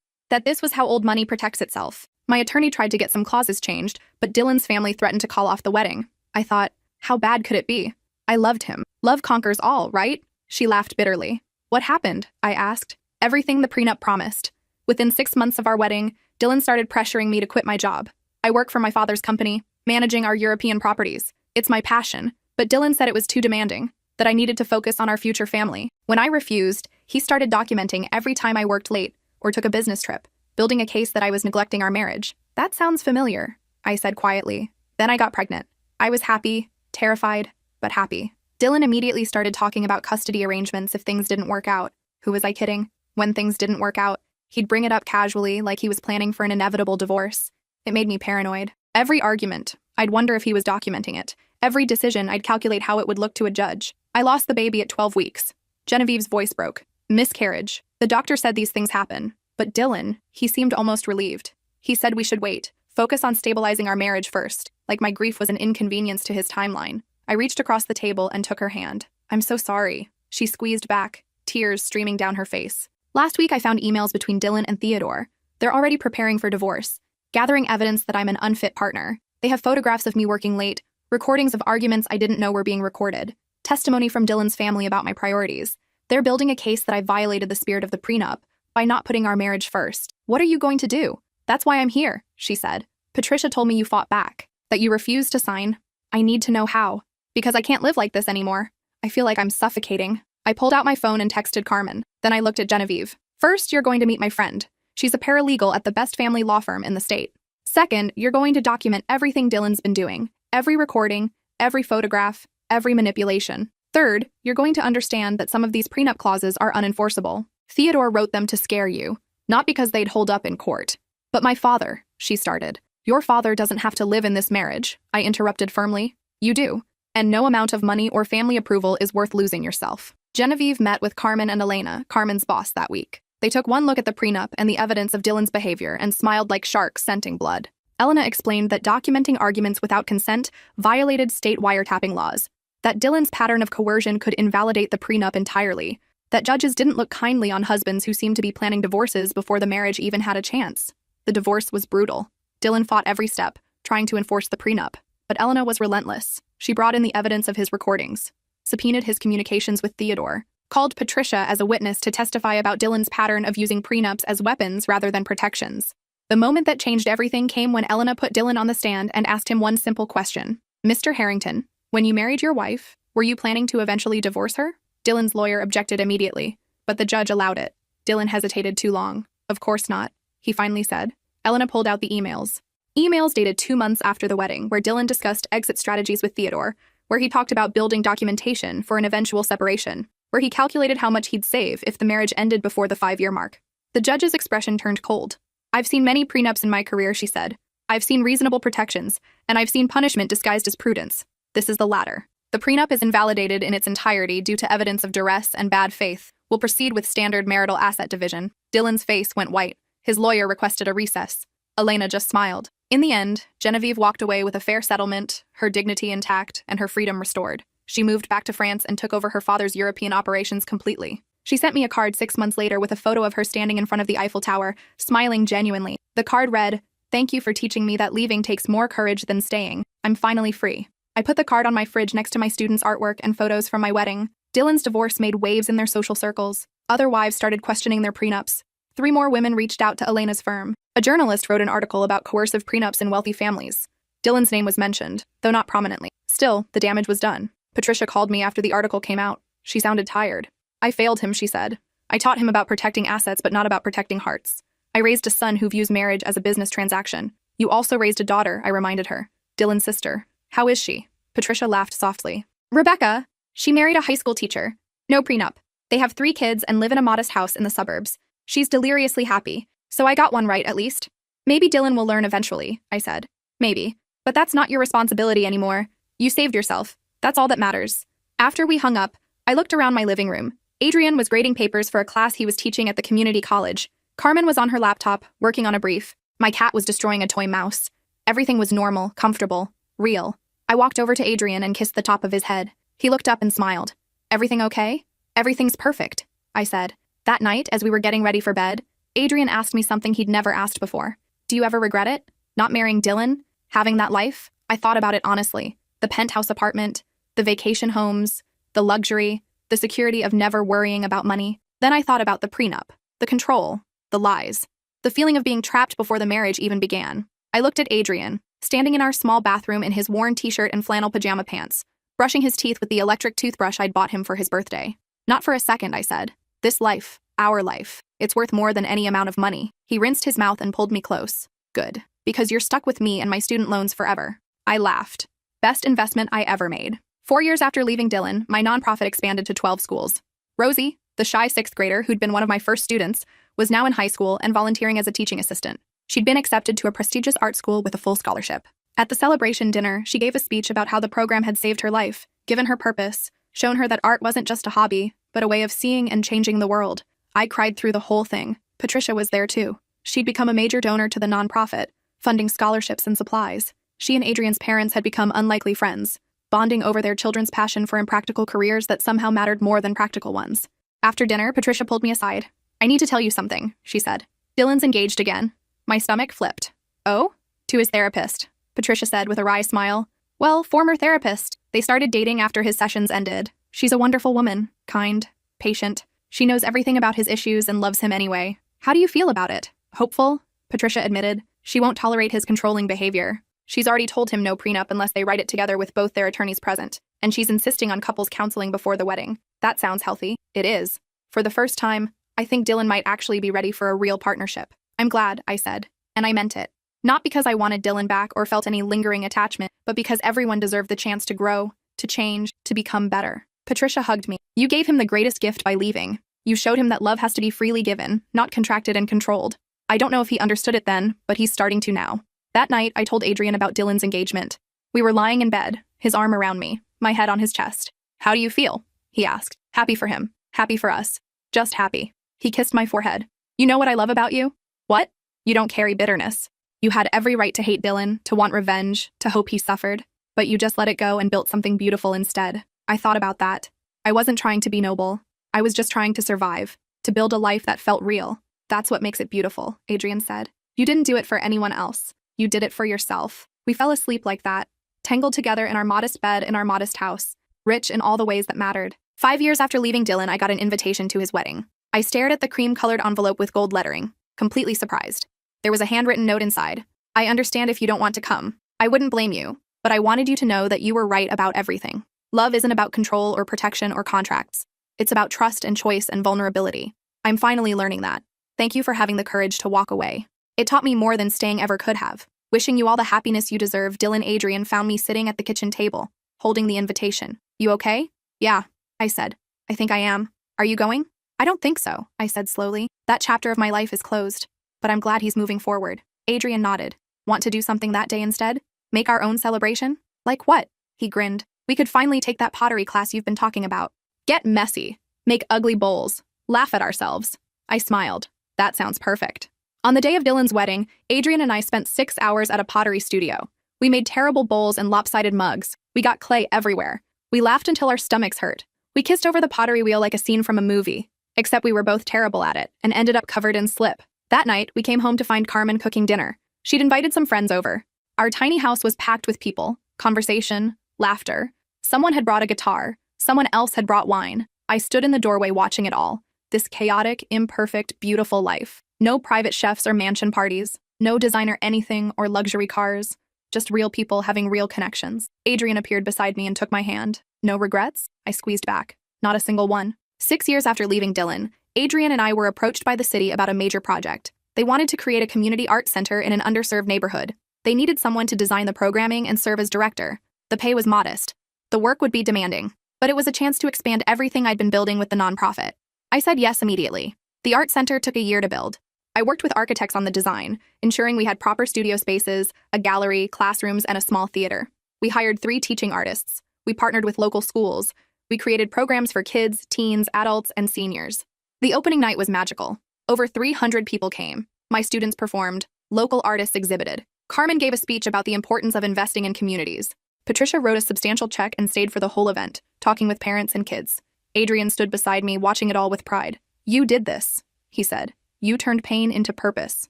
Speaker 1: that this was how old money protects itself. My attorney tried to get some clauses changed, but Dylan's family threatened to call off the wedding. I thought, how bad could it be? I loved him. Love conquers all, right? She laughed bitterly. What happened? I asked. Everything the prenup promised. Within 6 months of our wedding, Dylan started pressuring me to quit my job. I work for my father's company, managing our European properties. It's my passion, but Dylan said it was too demanding, that I needed to focus on our future family. When I refused, he started documenting every time I worked late or took a business trip, building a case that I was neglecting our marriage. That sounds familiar, I said quietly. Then I got pregnant. I was happy, terrified, but happy. Dylan immediately started talking about custody arrangements if things didn't work out. Who was I kidding? When things didn't work out, he'd bring it up casually, like he was planning for an inevitable divorce. It made me paranoid. Every argument, I'd wonder if he was documenting it. Every decision, I'd calculate how it would look to a judge. I lost the baby at 12 weeks. Genevieve's voice broke. Miscarriage. The doctor said these things happen. But Dylan, he seemed almost relieved. He said we should wait, focus on stabilizing our marriage first, like my grief was an inconvenience to his timeline. I reached across the table and took her hand. I'm so sorry. She squeezed back, tears streaming down her face. Last week I found emails between Dylan and Theodore. They're already preparing for divorce, gathering evidence that I'm an unfit partner. They have photographs of me working late, recordings of arguments I didn't know were being recorded, testimony from Dylan's family about my priorities. They're building a case that I violated the spirit of the prenup by not putting our marriage first. What are you going to do? That's why I'm here, she said. Patricia told me you fought back, that you refused to sign. I need to know how, because I can't live like this anymore. I feel like I'm suffocating. I pulled out my phone and texted Carmen. Then I looked at Genevieve. First, you're going to meet my friend. She's a paralegal at the best family law firm in the state. Second, you're going to document everything Dylan's been doing. Every recording, every photograph, every manipulation. Third, you're going to understand that some of these prenup clauses are unenforceable. Theodore wrote them to scare you, not because they'd hold up in court. But my father, she started. Your father doesn't have to live in this marriage, I interrupted firmly. You do. And no amount of money or family approval is worth losing yourself. Genevieve met with Carmen and Elena, Carmen's boss, that week. They took one look at the prenup and the evidence of Dylan's behavior and smiled like sharks scenting blood. Elena explained that documenting arguments without consent violated state wiretapping laws, that Dylan's pattern of coercion could invalidate the prenup entirely, that judges didn't look kindly on husbands who seemed to be planning divorces before the marriage even had a chance. The divorce was brutal. Dylan fought every step, trying to enforce the prenup. But Elena was relentless. She brought in the evidence of his recordings, subpoenaed his communications with Theodore, called Patricia as a witness to testify about Dylan's pattern of using prenups as weapons rather than protections. The moment that changed everything came when Elena put Dylan on the stand and asked him one simple question. Mr. Harrington, when you married your wife, were you planning to eventually divorce her? Dylan's lawyer objected immediately, but the judge allowed it. Dylan hesitated too long. Of course not, he finally said. Elena pulled out the emails. Emails dated 2 months after the wedding, where Dylan discussed exit strategies with Theodore, where he talked about building documentation for an eventual separation, where he calculated how much he'd save if the marriage ended before the 5-year mark. The judge's expression turned cold. I've seen many prenups in my career, she said. I've seen reasonable protections, and I've seen punishment disguised as prudence. This is the latter. The prenup is invalidated in its entirety due to evidence of duress and bad faith. We'll proceed with standard marital asset division. Dylan's face went white. His lawyer requested a recess. Elena just smiled. In the end, Genevieve walked away with a fair settlement, her dignity intact, and her freedom restored. She moved back to France and took over her father's European operations completely. She sent me a card 6 months later with a photo of her standing in front of the Eiffel Tower, smiling genuinely. The card read, "Thank you for teaching me that leaving takes more courage than staying. I'm finally free." I put the card on my fridge next to my students' artwork and photos from my wedding. Dylan's divorce made waves in their social circles. Other wives started questioning their prenups. 3 more women reached out to Elena's firm. A journalist wrote an article about coercive prenups in wealthy families. Dylan's name was mentioned, though not prominently. Still, the damage was done. Patricia called me after the article came out. She sounded tired. I failed him, she said. I taught him about protecting assets but not about protecting hearts. I raised a son who views marriage as a business transaction. You also raised a daughter, I reminded her. Dylan's sister. How is she? Patricia laughed softly. Rebecca. She married a high school teacher. No prenup. They have 3 kids and live in a modest house in the suburbs. She's deliriously happy. So I got one right, at least. Maybe Dylan will learn eventually, I said. Maybe. But that's not your responsibility anymore. You saved yourself. That's all that matters. After we hung up, I looked around my living room. Adrian was grading papers for a class he was teaching at the community college. Carmen was on her laptop, working on a brief. My cat was destroying a toy mouse. Everything was normal, comfortable, real. I walked over to Adrian and kissed the top of his head. He looked up and smiled. Everything okay? Everything's perfect, I said. That night, as we were getting ready for bed, Adrian asked me something he'd never asked before. Do you ever regret it? Not marrying Dylan? Having that life? I thought about it honestly. The penthouse apartment, the vacation homes, the luxury, the security of never worrying about money. Then I thought about the prenup, the control, the lies, the feeling of being trapped before the marriage even began. I looked at Adrian, standing in our small bathroom in his worn t-shirt and flannel pajama pants, brushing his teeth with the electric toothbrush I'd bought him for his birthday. Not for a second, I said. This life, our life, it's worth more than any amount of money. He rinsed his mouth and pulled me close. Good. Because you're stuck with me and my student loans forever. I laughed. Best investment I ever made. 4 years after leaving Dylan, my nonprofit expanded to 12 schools. Rosie, the shy 6th grader who'd been one of my first students, was now in high school and volunteering as a teaching assistant. She'd been accepted to a prestigious art school with a full scholarship. At the celebration dinner, she gave a speech about how the program had saved her life, given her purpose, shown her that art wasn't just a hobby, but a way of seeing and changing the world. I cried through the whole thing. Patricia was there too. She'd become a major donor to the nonprofit, funding scholarships and supplies. She and Adrian's parents had become unlikely friends, bonding over their children's passion for impractical careers that somehow mattered more than practical ones. After dinner, Patricia pulled me aside. I need to tell you something, she said. Dylan's engaged again. My stomach flipped. Oh? To his therapist, Patricia said with a wry smile. Well, former therapist. They started dating after his sessions ended. She's a wonderful woman, kind, patient. She knows everything about his issues and loves him anyway. How do you feel about it? Hopeful? Patricia admitted. She won't tolerate his controlling behavior. She's already told him no prenup unless they write it together with both their attorneys present, and she's insisting on couples counseling before the wedding. That sounds healthy. It is. For the first time, I think Dylan might actually be ready for a real partnership. I'm glad, I said, and I meant it. Not because I wanted Dylan back or felt any lingering attachment, but because everyone deserved the chance to grow, to change, to become better. Patricia hugged me. You gave him the greatest gift by leaving. You showed him that love has to be freely given, not contracted and controlled. I don't know if he understood it then, but he's starting to now. That night, I told Adrian about Dylan's engagement. We were lying in bed, his arm around me, my head on his chest. How do you feel? He asked. Happy for him. Happy for us. Just happy. He kissed my forehead. You know what I love about you? What? You don't carry bitterness. You had every right to hate Dylan, to want revenge, to hope he suffered, but you just let it go and built something beautiful instead. I thought about that. I wasn't trying to be noble. I was just trying to survive, to build a life that felt real. That's what makes it beautiful, Adrian said. You didn't do it for anyone else. You did it for yourself. We fell asleep like that, tangled together in our modest bed in our modest house, rich in all the ways that mattered. 5 years after leaving Dylan, I got an invitation to his wedding. I stared at the cream-colored envelope with gold lettering, completely surprised. There was a handwritten note inside. I understand if you don't want to come. I wouldn't blame you, but I wanted you to know that you were right about everything. Love isn't about control or protection or contracts. It's about trust and choice and vulnerability. I'm finally learning that. Thank you for having the courage to walk away. It taught me more than staying ever could have. Wishing you all the happiness you deserve, Dylan Adrian found me sitting at the kitchen table, holding the invitation. You okay? Yeah, I said. I think I am. Are you going? I don't think so, I said slowly. That chapter of my life is closed, but I'm glad he's moving forward. Adrian nodded. Want to do something that day instead? Make our own celebration? Like what? He grinned. We could finally take that pottery class you've been talking about. Get messy. Make ugly bowls. Laugh at ourselves. I smiled. That sounds perfect. On the day of Dylan's wedding, Adrian and I spent 6 hours at a pottery studio. We made terrible bowls and lopsided mugs. We got clay everywhere. We laughed until our stomachs hurt. We kissed over the pottery wheel like a scene from a movie, except we were both terrible at it and ended up covered in slip. That night, we came home to find Carmen cooking dinner. She'd invited some friends over. Our tiny house was packed with people, conversation, laughter. Someone had brought a guitar. Someone else had brought wine. I stood in the doorway watching it all. This chaotic, imperfect, beautiful life. No private chefs or mansion parties. No designer anything or luxury cars. Just real people having real connections. Adrian appeared beside me and took my hand. No regrets? I squeezed back. Not a single one. 6 years after leaving Dylan, Adrian and I were approached by the city about a major project. They wanted to create a community art center in an underserved neighborhood. They needed someone to design the programming and serve as director. The pay was modest. The work would be demanding, but it was a chance to expand everything I'd been building with the nonprofit. I said yes immediately. The art center took a year to build. I worked with architects on the design, ensuring we had proper studio spaces, a gallery, classrooms, and a small theater. We hired 3 teaching artists. We partnered with local schools. We created programs for kids, teens, adults, and seniors. The opening night was magical. Over 300 people came. My students performed. Local artists exhibited. Carmen gave a speech about the importance of investing in communities. Patricia wrote a substantial check and stayed for the whole event, talking with parents and kids. Adrian stood beside me, watching it all with pride. You did this, he said. You turned pain into purpose.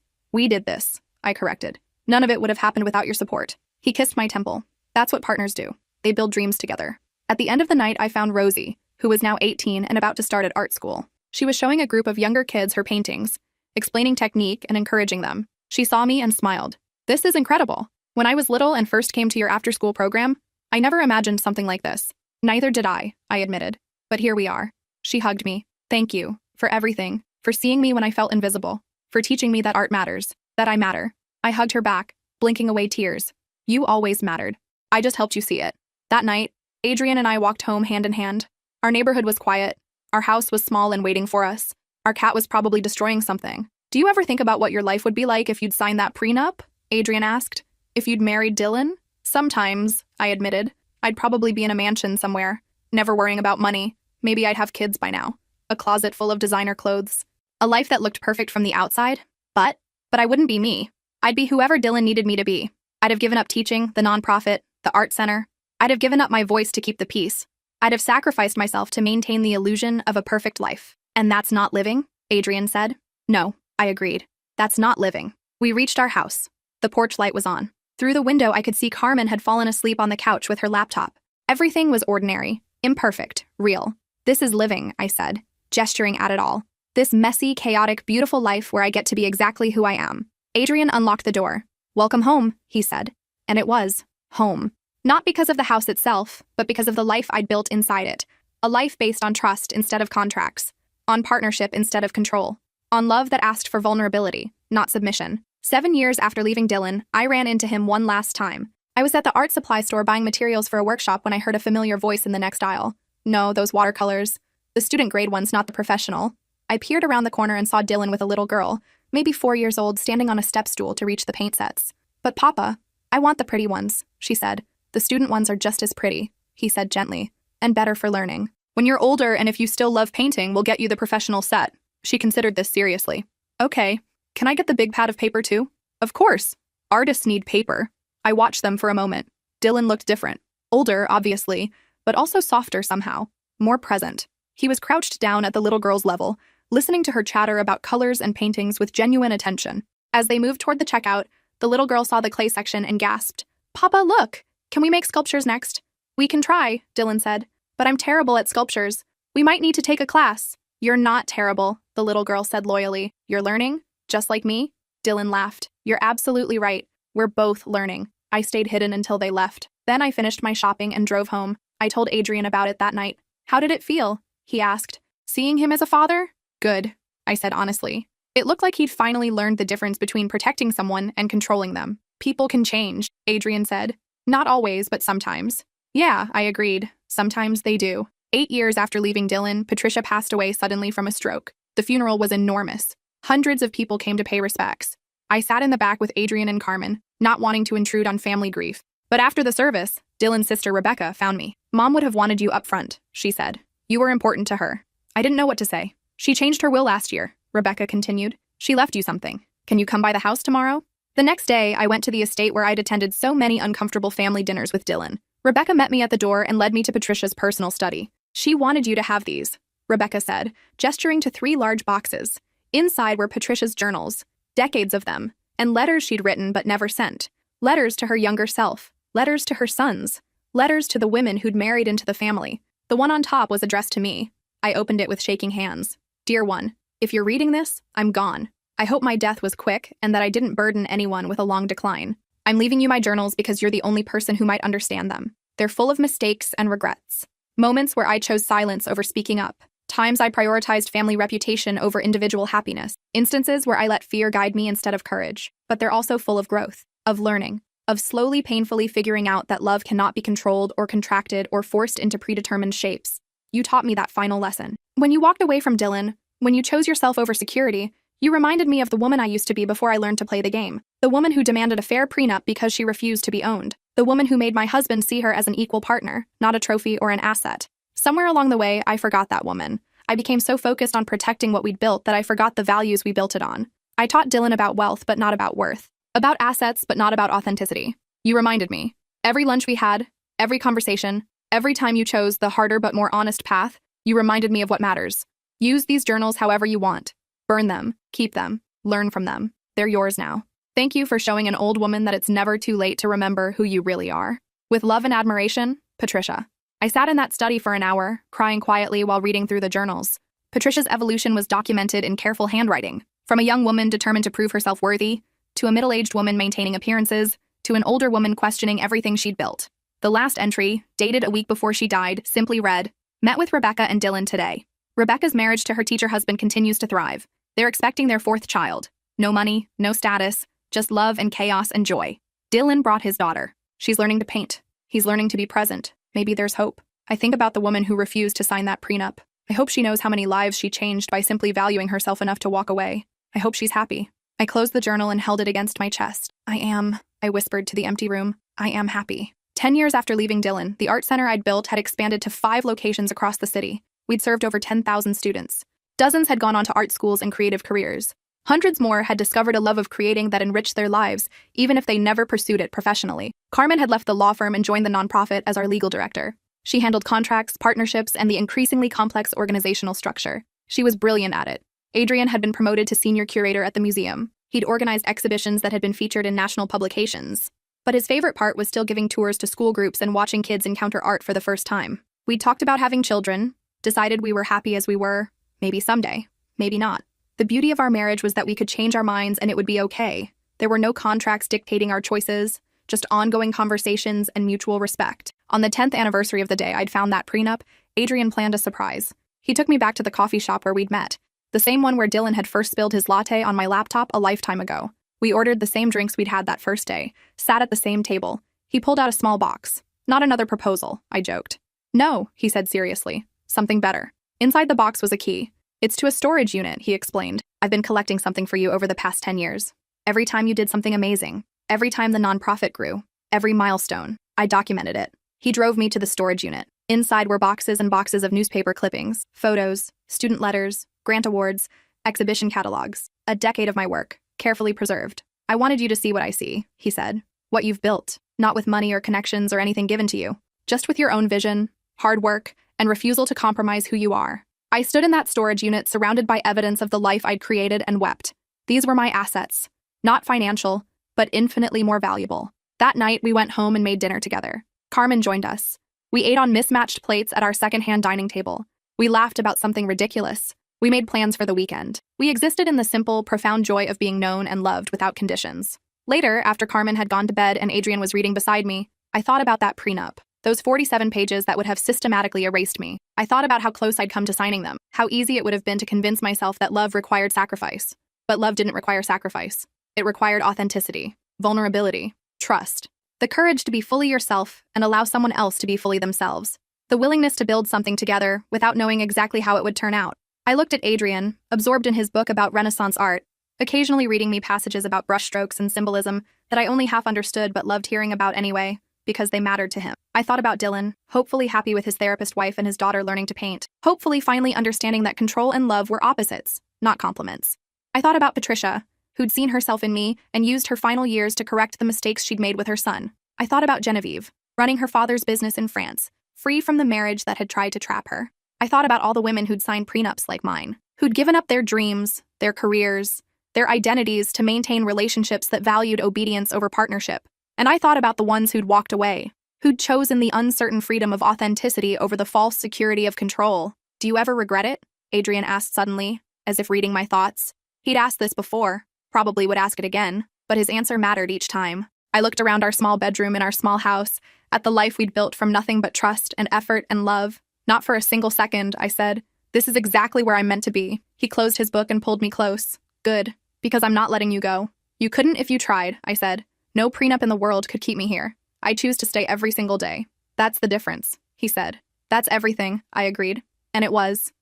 Speaker 1: We did this, I corrected. None of it would have happened without your support. He kissed my temple. That's what partners do. They build dreams together. At the end of the night, I found Rosie, who was now 18 and about to start at art school. She was showing a group of younger kids her paintings, explaining technique and encouraging them. She saw me and smiled. This is incredible. When I was little and first came to your after-school program, I never imagined something like this. Neither did I admitted. But here we are. She hugged me. Thank you for everything, for seeing me when I felt invisible, for teaching me that art matters, that I matter. I hugged her back, blinking away tears. You always mattered. I just helped you see it. That night, Adrian and I walked home hand in hand. Our neighborhood was quiet. Our house was small and waiting for us. Our cat was probably destroying something. Do you ever think about what your life would be like if you'd signed that prenup? Adrian asked. If you'd married Dylan? Sometimes, I admitted. I'd probably be in a mansion somewhere, never worrying about money. Maybe I'd have kids by now. A closet full of designer clothes. A life that looked perfect from the outside. But I wouldn't be me. I'd be whoever Dylan needed me to be. I'd have given up teaching, the nonprofit, the art center. I'd have given up my voice to keep the peace. I'd have sacrificed myself to maintain the illusion of a perfect life. And that's not living? Adrian said. No, I agreed. That's not living. We reached our house. The porch light was on. Through the window, I could see Carmen had fallen asleep on the couch with her laptop. Everything was ordinary, imperfect, real. This is living, I said, gesturing at it all. This messy, chaotic, beautiful life where I get to be exactly who I am. Adrian unlocked the door. Welcome home, he said. And it was home. Not because of the house itself, but because of the life I'd built inside it. A life based on trust instead of contracts. On partnership instead of control. On love that asked for vulnerability, not submission. 7 years after leaving Dylan, I ran into him one last time. I was at the art supply store buying materials for a workshop when I heard a familiar voice in the next aisle. No, those watercolors. The student grade ones, not the professional. I peered around the corner and saw Dylan with a little girl, maybe 4 years old, standing on a step stool to reach the paint sets. But Papa, I want the pretty ones, she said. The student ones are just as pretty, he said gently, and better for learning. When you're older and if you still love painting, we'll get you the professional set. She considered this seriously. Okay, can I get the big pad of paper too? Of course. Artists need paper. I watched them for a moment. Dylan looked different. Older, obviously, but also softer somehow. More present. He was crouched down at the little girl's level, listening to her chatter about colors and paintings with genuine attention. As they moved toward the checkout, the little girl saw the clay section and gasped, Papa, look! Can we make sculptures next? We can try, Dylan said. But I'm terrible at sculptures. We might need to take a class. You're not terrible, the little girl said loyally. You're learning? Just like me? Dylan laughed. You're absolutely right. We're both learning. I stayed hidden until they left. Then I finished my shopping and drove home. I told Adrian about it that night. How did it feel? He asked. Seeing him as a father? Good, I said honestly. It looked like he'd finally learned the difference between protecting someone and controlling them. People can change, Adrian said. Not always, but sometimes. Yeah, I agreed. Sometimes they do. 8 years after leaving Dylan, Patricia passed away suddenly from a stroke. The funeral was enormous. Hundreds of people came to pay respects. I sat in the back with Adrian and Carmen, not wanting to intrude on family grief. But after the service, Dylan's sister Rebecca found me. Mom would have wanted you up front, she said. You were important to her. I didn't know what to say. She changed her will last year, Rebecca continued. She left you something. Can you come by the house tomorrow? The next day, I went to the estate where I'd attended so many uncomfortable family dinners with Dylan. Rebecca met me at the door and led me to Patricia's personal study. She wanted you to have these, Rebecca said, gesturing to 3 large boxes. Inside were Patricia's journals, decades of them, and letters she'd written but never sent. Letters to her younger self, letters to her sons, letters to the women who'd married into the family. The one on top was addressed to me. I opened it with shaking hands. Dear one, if you're reading this, I'm gone. I hope my death was quick and that I didn't burden anyone with a long decline. I'm leaving you my journals because you're the only person who might understand them. They're full of mistakes and regrets. Moments where I chose silence over speaking up. Times I prioritized family reputation over individual happiness. Instances where I let fear guide me instead of courage. But they're also full of growth, of learning, of slowly, painfully figuring out that love cannot be controlled or contracted or forced into predetermined shapes. You taught me that final lesson. When you walked away from Dylan, when you chose yourself over security, you reminded me of the woman I used to be before I learned to play the game. The woman who demanded a fair prenup because she refused to be owned. The woman who made my husband see her as an equal partner, not a trophy or an asset. Somewhere along the way, I forgot that woman. I became so focused on protecting what we'd built that I forgot the values we built it on. I taught Dylan about wealth, but not about worth. About assets, but not about authenticity. You reminded me. Every lunch we had, every conversation, every time you chose the harder but more honest path, you reminded me of what matters. Use these journals however you want. Burn them, keep them, learn from them. They're yours now. Thank you for showing an old woman that it's never too late to remember who you really are. With love and admiration, Patricia. I sat in that study for an hour, crying quietly while reading through the journals. Patricia's evolution was documented in careful handwriting. From a young woman determined to prove herself worthy, to a middle-aged woman maintaining appearances, to an older woman questioning everything she'd built. The last entry, dated a week before she died, simply read, Met with Rebecca and Dylan today. Rebecca's marriage to her teacher husband continues to thrive. They're expecting their 4th child. No money, no status, just love and chaos and joy. Dylan brought his daughter. She's learning to paint. He's learning to be present. Maybe there's hope. I think about the woman who refused to sign that prenup. I hope she knows how many lives she changed by simply valuing herself enough to walk away. I hope she's happy. I closed the journal and held it against my chest. I whispered to the empty room. I am happy. 10 years after leaving Dylan, the art center I'd built had expanded to 5 locations across the city. We'd served over 10,000 students. Dozens had gone on to art schools and creative careers. Hundreds more had discovered a love of creating that enriched their lives, even if they never pursued it professionally. Carmen had left the law firm and joined the nonprofit as our legal director. She handled contracts, partnerships, and the increasingly complex organizational structure. She was brilliant at it. Adrian had been promoted to senior curator at the museum. He'd organized exhibitions that had been featured in national publications. But his favorite part was still giving tours to school groups and watching kids encounter art for the first time. We'd talked about having children, decided we were happy as we were, maybe someday, maybe not. The beauty of our marriage was that we could change our minds and it would be okay. There were no contracts dictating our choices, just ongoing conversations and mutual respect. On the 10th anniversary of the day I'd found that prenup, Adrian planned a surprise. He took me back to the coffee shop where we'd met, the same one where Dylan had first spilled his latte on my laptop a lifetime ago. We ordered the same drinks we'd had that first day, sat at the same table. He pulled out a small box. Not another proposal, I joked. No, he said seriously. Something better. Inside the box was a key. It's to a storage unit, he explained. I've been collecting something for you over the past 10 years. Every time you did something amazing, every time the nonprofit grew, every milestone, I documented it. He drove me to the storage unit. Inside were boxes and boxes of newspaper clippings, photos, student letters, grant awards, exhibition catalogs, a decade of my work, carefully preserved. I wanted you to see what I see, he said. What you've built, not with money or connections or anything given to you, just with your own vision, hard work, and refusal to compromise who you are. I stood in that storage unit surrounded by evidence of the life I'd created and wept. These were my assets. Not financial, but infinitely more valuable. That night, we went home and made dinner together. Carmen joined us. We ate on mismatched plates at our secondhand dining table. We laughed about something ridiculous. We made plans for the weekend. We existed in the simple, profound joy of being known and loved without conditions. Later, after Carmen had gone to bed and Adrian was reading beside me, I thought about that prenup. Those 47 pages that would have systematically erased me. I thought about how close I'd come to signing them, how easy it would have been to convince myself that love required sacrifice. But love didn't require sacrifice. It required authenticity, vulnerability, trust, the courage to be fully yourself and allow someone else to be fully themselves, the willingness to build something together without knowing exactly how it would turn out. I looked at Adrian, absorbed in his book about Renaissance art, occasionally reading me passages about brushstrokes and symbolism that I only half understood but loved hearing about anyway, because they mattered to him. I thought about Dylan, hopefully happy with his therapist wife and his daughter learning to paint, hopefully finally understanding that control and love were opposites, not complements. I thought about Patricia, who'd seen herself in me and used her final years to correct the mistakes she'd made with her son. I thought about Genevieve, running her father's business in France, free from the marriage that had tried to trap her. I thought about all the women who'd signed prenups like mine, who'd given up their dreams, their careers, their identities to maintain relationships that valued obedience over partnership. And I thought about the ones who'd walked away, who'd chosen the uncertain freedom of authenticity over the false security of control. Do you ever regret it? Adrian asked suddenly, as if reading my thoughts. He'd asked this before, probably would ask it again, but his answer mattered each time. I looked around our small bedroom in our small house, at the life we'd built from nothing but trust and effort and love. Not for a single second, I said. This is exactly where I'm meant to be. He closed his book and pulled me close. Good, because I'm not letting you go. You couldn't if you tried, I said. No prenup in the world could keep me here. I choose to stay every single day. That's the difference, he said. That's everything, I agreed. And it was.